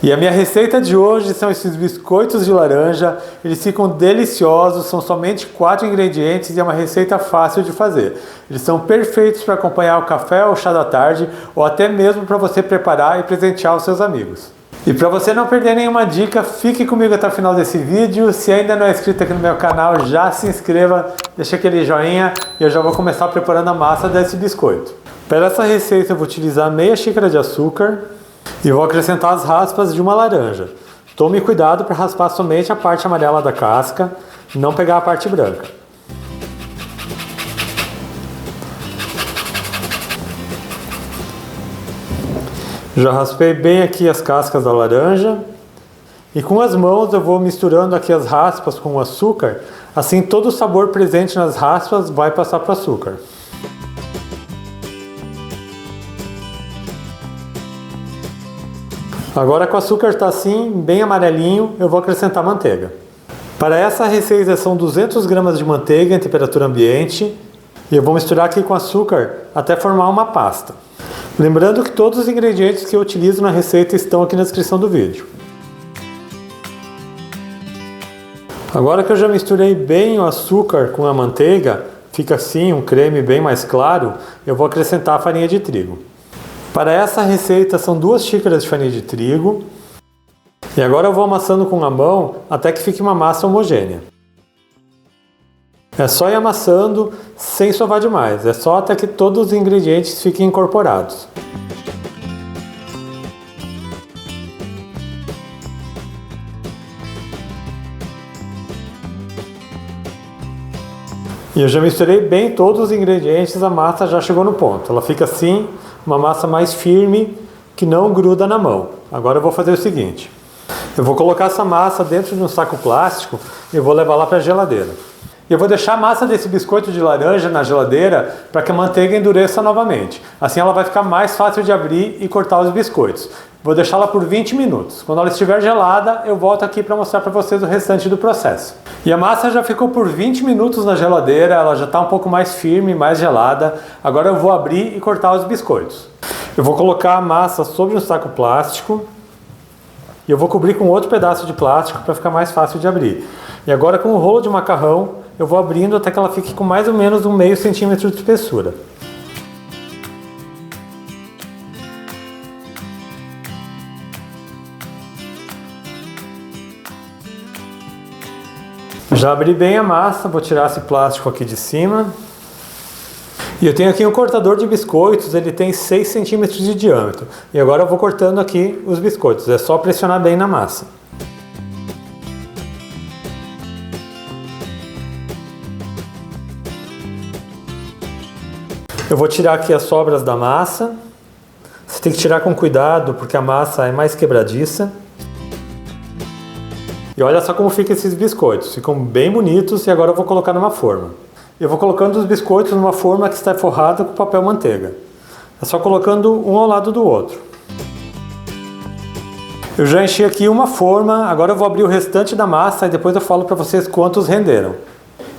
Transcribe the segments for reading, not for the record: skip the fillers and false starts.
E a minha receita de hoje são esses biscoitos de laranja. Eles ficam deliciosos, são somente 4 ingredientes e é uma receita fácil de fazer. Eles são perfeitos para acompanhar o café ou o chá da tarde, ou até mesmo para você preparar e presentear os seus amigos. E para você não perder nenhuma dica, fique comigo até o final desse vídeo. Se ainda não é inscrito aqui no meu canal, já se inscreva, deixa aquele joinha e eu já vou começar preparando a massa desse biscoito. Para essa receita eu vou utilizar meia xícara de açúcar e vou acrescentar as raspas de uma laranja. Tome cuidado para raspar somente a parte amarela da casca, não pegar a parte branca. Já raspei bem aqui as cascas da laranja e com as mãos eu vou misturando aqui as raspas com o açúcar, assim todo o sabor presente nas raspas vai passar para o açúcar. Agora que o açúcar está assim, bem amarelinho, eu vou acrescentar manteiga. Para essa receita são 200 gramas de manteiga em temperatura ambiente e eu vou misturar aqui com açúcar até formar uma pasta. Lembrando que todos os ingredientes que eu utilizo na receita estão aqui na descrição do vídeo. Agora que eu já misturei bem o açúcar com a manteiga, fica assim um creme bem mais claro, eu vou acrescentar a farinha de trigo. Para essa receita são 2 xícaras de farinha de trigo. E agora eu vou amassando com a mão até que fique uma massa homogênea. É só ir amassando sem sovar demais, é só até que todos os ingredientes fiquem incorporados. E eu já misturei bem todos os ingredientes, a massa já chegou no ponto. Ela fica assim, uma massa mais firme, que não gruda na mão. Agora eu vou fazer o seguinte. Eu vou colocar essa massa dentro de um saco plástico e vou levar lá para a geladeira. E eu vou deixar a massa desse biscoito de laranja na geladeira para que a manteiga endureça novamente. Assim ela vai ficar mais fácil de abrir e cortar os biscoitos. Vou deixá-la por 20 minutos. Quando ela estiver gelada, eu volto aqui para mostrar para vocês o restante do processo. E a massa já ficou por 20 minutos na geladeira, ela já está um pouco mais firme, mais gelada. Agora eu vou abrir e cortar os biscoitos. Eu vou colocar a massa sobre um saco plástico e eu vou cobrir com outro pedaço de plástico para ficar mais fácil de abrir. E agora com o rolo de macarrão, eu vou abrindo até que ela fique com mais ou menos 1/2 centímetro de espessura. Já abri bem a massa, vou tirar esse plástico aqui de cima. E eu tenho aqui um cortador de biscoitos, ele tem 6 centímetros de diâmetro. E agora eu vou cortando aqui os biscoitos, é só pressionar bem na massa. Eu vou tirar aqui as sobras da massa. Você tem que tirar com cuidado porque a massa é mais quebradiça. E olha só como ficam esses biscoitos, ficam bem bonitos e agora eu vou colocar numa forma. Eu vou colocando os biscoitos numa forma que está forrada com papel manteiga. É só colocando um ao lado do outro. Eu já enchi aqui uma forma, agora eu vou abrir o restante da massa e depois eu falo para vocês quantos renderam.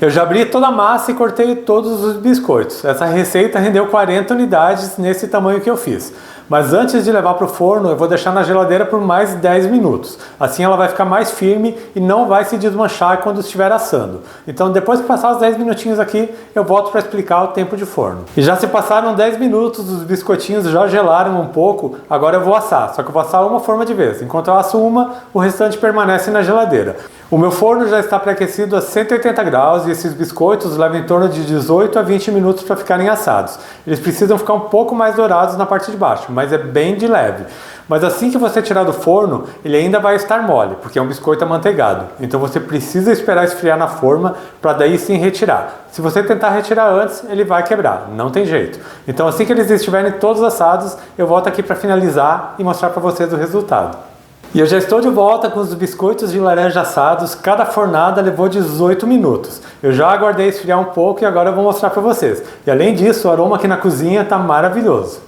Eu já abri toda a massa e cortei todos os biscoitos. Essa receita rendeu 40 unidades nesse tamanho que eu fiz. Mas antes de levar para o forno, eu vou deixar na geladeira por mais 10 minutos. Assim ela vai ficar mais firme e não vai se desmanchar quando estiver assando. Então depois que passar os 10 minutinhos aqui, eu volto para explicar o tempo de forno. E já se passaram 10 minutos, os biscoitinhos já gelaram um pouco, agora eu vou assar. Só que eu vou assar uma forma de vez. Enquanto eu asso uma, o restante permanece na geladeira. O meu forno já está pré-aquecido a 180 graus e esses biscoitos levam em torno de 18 a 20 minutos para ficarem assados. Eles precisam ficar um pouco mais dourados na parte de baixo, mas é bem de leve. Mas assim que você tirar do forno, ele ainda vai estar mole, porque é um biscoito amanteigado. Então você precisa esperar esfriar na forma para daí sim retirar. Se você tentar retirar antes, ele vai quebrar, não tem jeito. Então assim que eles estiverem todos assados, eu volto aqui para finalizar e mostrar para vocês o resultado. E eu já estou de volta com os biscoitos de laranja assados, cada fornada levou 18 minutos. Eu já aguardei esfriar um pouco e agora eu vou mostrar para vocês. E além disso, o aroma aqui na cozinha está maravilhoso.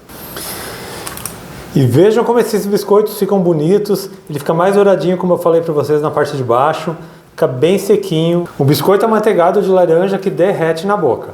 E vejam como esses biscoitos ficam bonitos, ele fica mais douradinho como eu falei para vocês na parte de baixo, fica bem sequinho. O biscoito amanteigado de laranja que derrete na boca.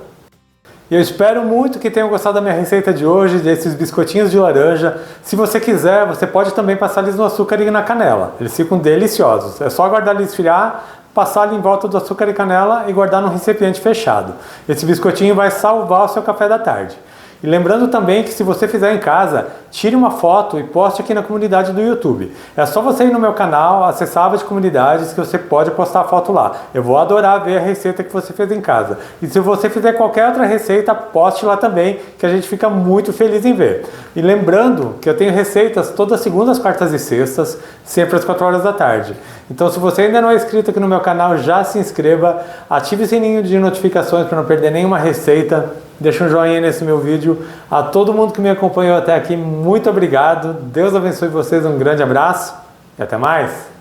E eu espero muito que tenham gostado da minha receita de hoje, desses biscoitinhos de laranja. Se você quiser, você pode também passar eles no açúcar e na canela. Eles ficam deliciosos. É só guardar eles esfriar, passar ele em volta do açúcar e canela e guardar num recipiente fechado. Esse biscoitinho vai salvar o seu café da tarde. E lembrando também que se você fizer em casa, tire uma foto e poste aqui na comunidade do YouTube. É só você ir no meu canal, acessar a aba de comunidades que você pode postar a foto lá. Eu vou adorar ver a receita que você fez em casa. E se você fizer qualquer outra receita, poste lá também, que a gente fica muito feliz em ver. E lembrando que eu tenho receitas todas segundas, quartas e sextas, sempre às 4 horas da tarde. Então se você ainda não é inscrito aqui no meu canal, já se inscreva, ative o sininho de notificações para não perder nenhuma receita. Deixa um joinha nesse meu vídeo. A todo mundo que me acompanhou até aqui, muito obrigado. Deus abençoe vocês, um grande abraço e até mais.